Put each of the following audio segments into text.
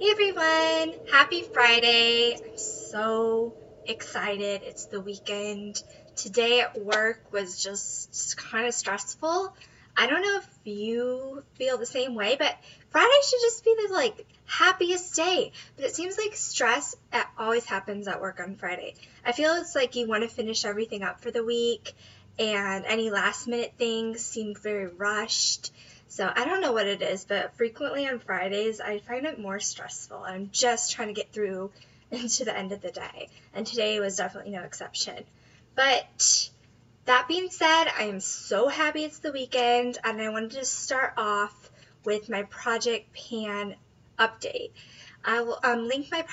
Hey everyone, happy Friday. I'm so excited. It's the weekend. Today at work was just kind of stressful. I don't know if you feel the same way, but Friday should just be the happiest day. But it seems like stress always happens at work on Friday. I feel it's like you want to finish everything up for the week, and any last minute things seem very rushed. So I don't know what it is, but frequently on Fridays I find it more stressful. I'm just trying to get through into the end of the day, and today was definitely no exception. But that being said, I am so happy it's the weekend, and I wanted to start off with my Project Pan update. I will link my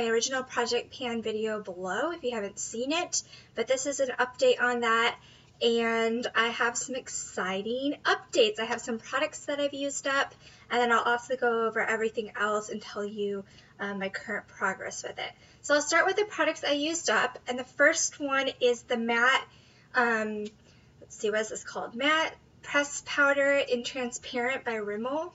original Project Pan video below if you haven't seen it, but this is an update on that. And I have some exciting updates. I have some products that I've used up, and then I'll also go over everything else and tell you my current progress with it. So I'll start with the products I used up, and the first one is the matte, let's see, what is this called? Matte Press Powder in Transparent by Rimmel.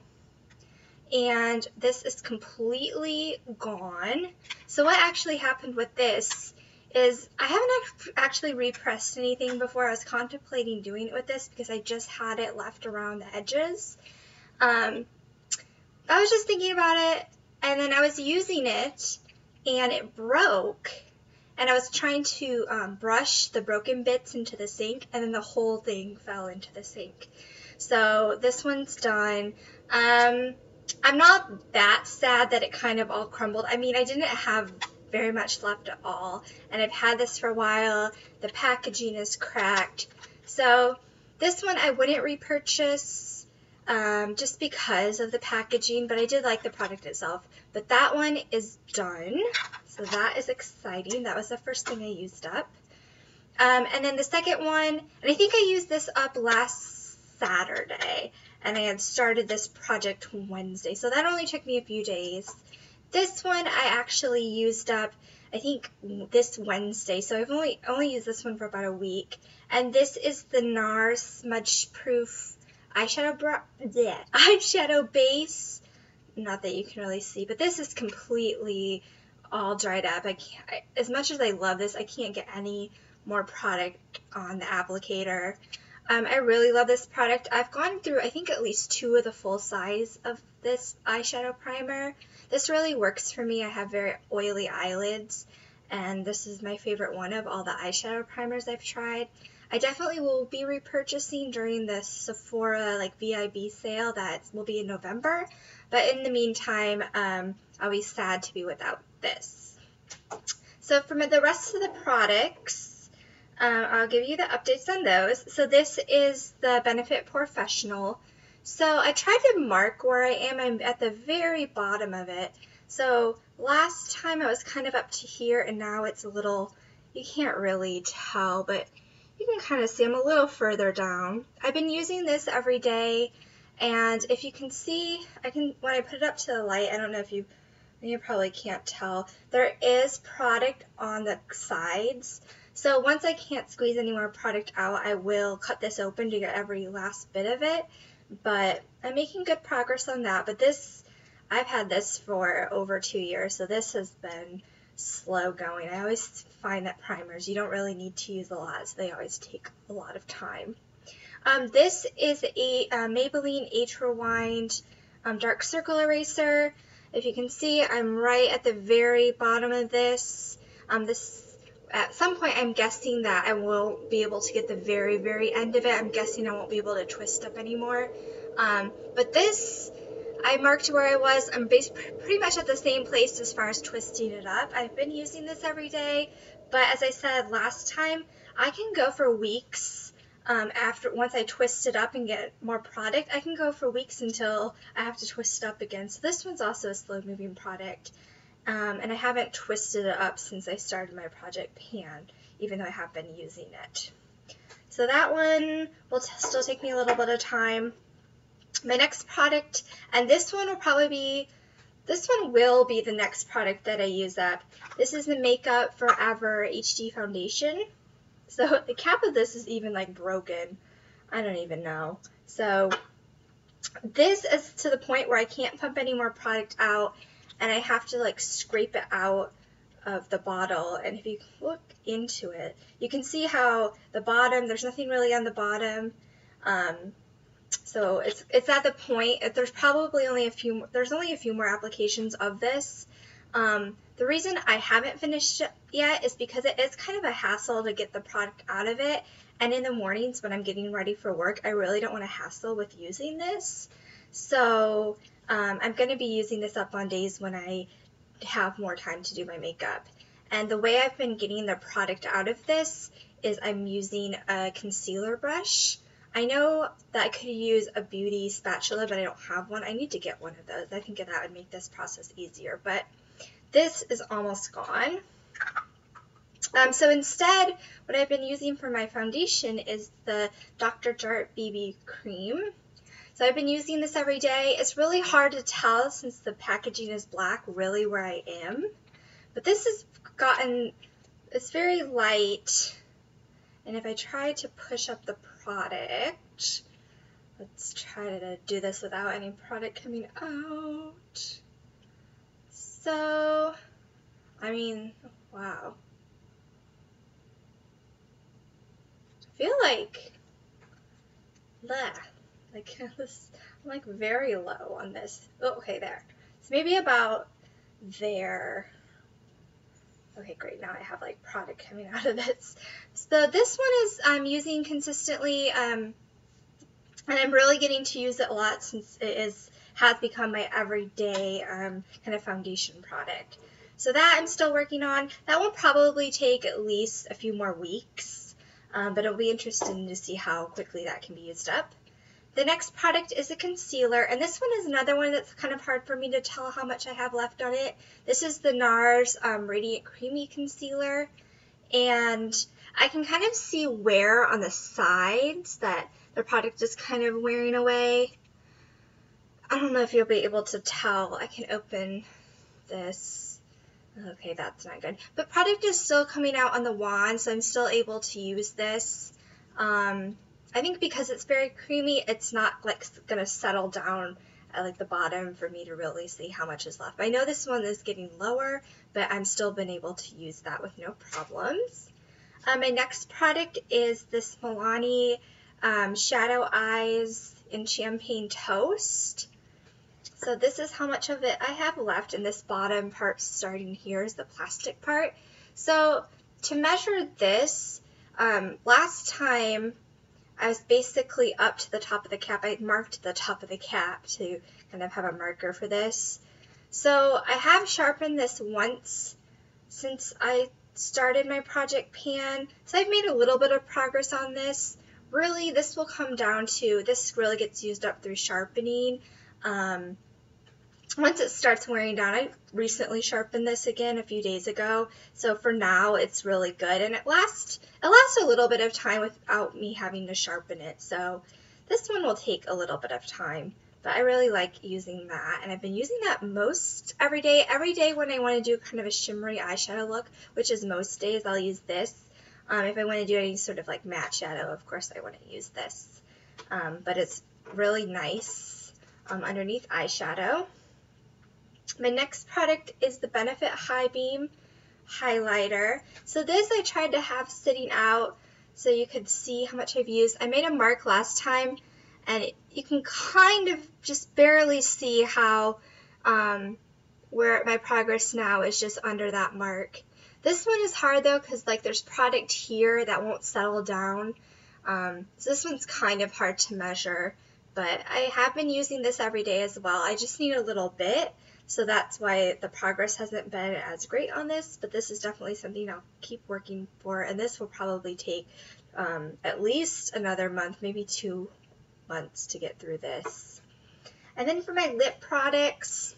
And this is completely gone. So what actually happened with this is I haven't actually repressed anything before. I was contemplating doing it with this because I just had it left around the edges. I was just thinking about it, and then I was using it, and it broke, and I was trying to brush the broken bits into the sink, and then the whole thing fell into the sink. So this one's done. I'm not that sad that it kind of all crumbled. I mean, I didn't have very much left at all, and I've had this for a while. The packaging is cracked, so this one I wouldn't repurchase just because of the packaging, but I did like the product itself. But that one is done, so that is exciting. That was the first thing I used up. And then the second one, and I think I used this up last Saturday, and I had started this project Wednesday, so that only took me a few days. This one I actually used up, I think, this Wednesday, so I've only used this one for about a week. And this is the NARS Smudge Proof eyeshadow base. Not that you can really see, but this is completely all dried up. As much as I love this, I can't get any more product on the applicator. I really love this product. I've gone through, I think, at least 2 of the full size of this eyeshadow primer. This really works for me. I have very oily eyelids, and this is my favorite one of all the eyeshadow primers I've tried. I definitely will be repurchasing during the Sephora VIB sale that will be in November, but in the meantime, I'll be sad to be without this. So for the rest of the products, I'll give you the updates on those. So this is the Benefit Professional. So I tried to mark where I am. I'm at the very bottom of it. So last time I was kind of up to here, and now it's a little, you can't really tell, but you can kind of see I'm a little further down. I've been using this every day, and if you can see, when I put it up to the light, I don't know if you probably can't tell, there is product on the sides. So once I can't squeeze any more product out, I will cut this open to get every last bit of it. But I'm making good progress on that. But this, I've had this for over 2 years, so this has been slow going. I always find that primers, you don't really need to use a lot, so they always take a lot of time. This is a Maybelline Eraser Dark Circle Eraser. If you can see, I'm right at the very bottom of this. At some point, I'm guessing that I won't be able to get the very, very end of it. I'm guessing I won't be able to twist up anymore. But this, I marked where I was. I'm pretty much at the same place as far as twisting it up. I've been using this every day, but as I said last time, I can go for weeks once I twist it up and get more product. I can go for weeks until I have to twist it up again. So this one's also a slow-moving product. And I haven't twisted it up since I started my Project Pan, even though I have been using it. So that one will still take me a little bit of time. My next product, and this one will be the next product that I use up. This is the Makeup Forever HD Foundation. So the cap of this is even broken. I don't even know. So this is to the point where I can't pump any more product out. and I have to like scrape it out of the bottle. And if you look into it, you can see how the bottom, there's nothing really on the bottom. So it's at the point, there's probably only a few more applications of this. The reason I haven't finished it yet is because it is kind of a hassle to get the product out of it. And in the mornings when I'm getting ready for work, I really don't want to hassle with using this. So I'm going to be using this up on days when I have more time to do my makeup. And the way I've been getting the product out of this is I'm using a concealer brush. I know that I could use a beauty spatula, but I don't have one. I need to get one of those. I think that would make this process easier, but this is almost gone. So instead, what I've been using for my foundation is the Dr. Jart BB Cream. So I've been using this every day. It's really hard to tell since the packaging is black really where I am. But this has gotten, it's very light. And if I try to push up the product, let's try to do this without any product coming out. So, I mean, wow. I feel like, this, I'm like very low on this. Oh, okay, there. So maybe about there. Okay, great. Now I have like product coming out of this. So this one is I'm using consistently, and I'm really getting to use it a lot since it has become my everyday kind of foundation product. So that I'm still working on. That will probably take at least a few more weeks, but it'll be interesting to see how quickly that can be used up. The next product is a concealer, and this one is another one that's kind of hard for me to tell how much I have left on it. This is the NARS Radiant Creamy Concealer, and I can kind of see wear on the sides that the product is kind of wearing away. I don't know if you'll be able to tell. I can open this. Okay, that's not good. But product is still coming out on the wand, so I'm still able to use this. I think because it's very creamy, it's not like going to settle down at like the bottom for me to really see how much is left. I know this one is getting lower, but I'm still been able to use that with no problems. My next product is this Milani Shadow Eyes in Champagne Toast. So this is how much of it I have left, and this bottom part starting here is the plastic part. So to measure this, last time I was basically up to the top of the cap. I marked the top of the cap to kind of have a marker for this. So I have sharpened this once since I started my project pan. So I've made a little bit of progress on this. Really, this will come down to, this really gets used up through sharpening. Once it starts wearing down, I recently sharpened this again a few days ago, so for now it's really good, and it lasts a little bit of time without me having to sharpen it, so this one will take a little bit of time, but I really like using that, and I've been using that most every day when I want to do kind of a shimmery eyeshadow look, which is most days I'll use this. If I want to do any sort of like matte shadow, of course I want to use this, but it's really nice underneath eyeshadow. My next product is the Benefit High Beam Highlighter. So this I tried to have sitting out so you could see how much I've used. I made a mark last time, and you can kind of just barely see how where my progress now is just under that mark. This one is hard though because like there's product here that won't settle down. So this one's kind of hard to measure, but I have been using this every day as well. I just need a little bit. So that's why the progress hasn't been as great on this, but this is definitely something I'll keep working for, and this will probably take at least another month, maybe 2 months to get through this. And then for my lip products,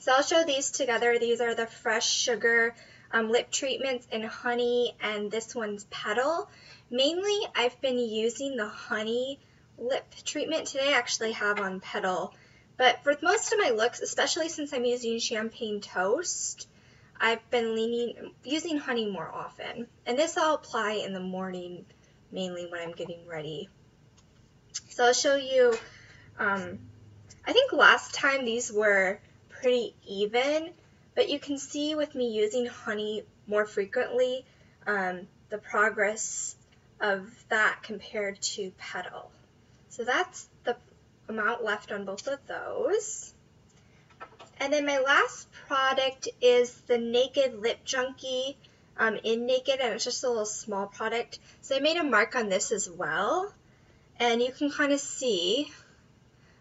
so I'll show these together. These are the Fresh Sugar lip treatments in Honey, and this one's Petal. Mainly, I've been using the Honey lip treatment. Today I actually have on Petal. But for most of my looks, especially since I'm using Champagne Toast, I've been using Honey more often. And this I'll apply in the morning, mainly when I'm getting ready. So I'll show you, I think last time these were pretty even, but you can see with me using honey more frequently, the progress of that compared to Petal. So that's the amount left on both of those. And then my last product is the Naked Lip Junkie in Naked, and it's just a little small product. So I made a mark on this as well, and you can kind of see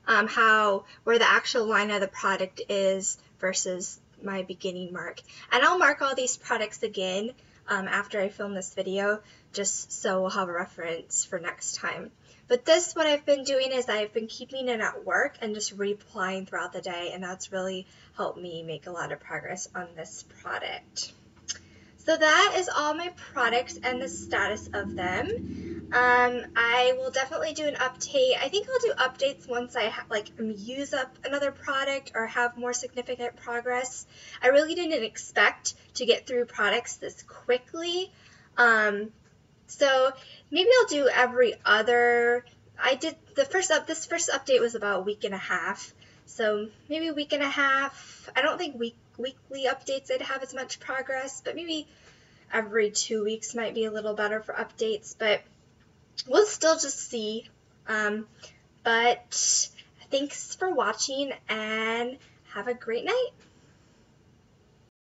where the actual line of the product is versus my beginning mark. And I'll mark all these products again after I film this video, just so we'll have a reference for next time. But this, what I've been doing is I've been keeping it at work and just reapplying throughout the day, and that's really helped me make a lot of progress on this product. So that is all my products and the status of them. I will definitely do an update. I think I'll do updates once I use up another product or have more significant progress. I really didn't expect to get through products this quickly. So maybe I'll do every other. This first update was about a week and a half. So maybe a week and a half. I don't think weekly updates I'd have as much progress, but maybe every 2 weeks might be a little better for updates, but we'll still just see. But thanks for watching and have a great night.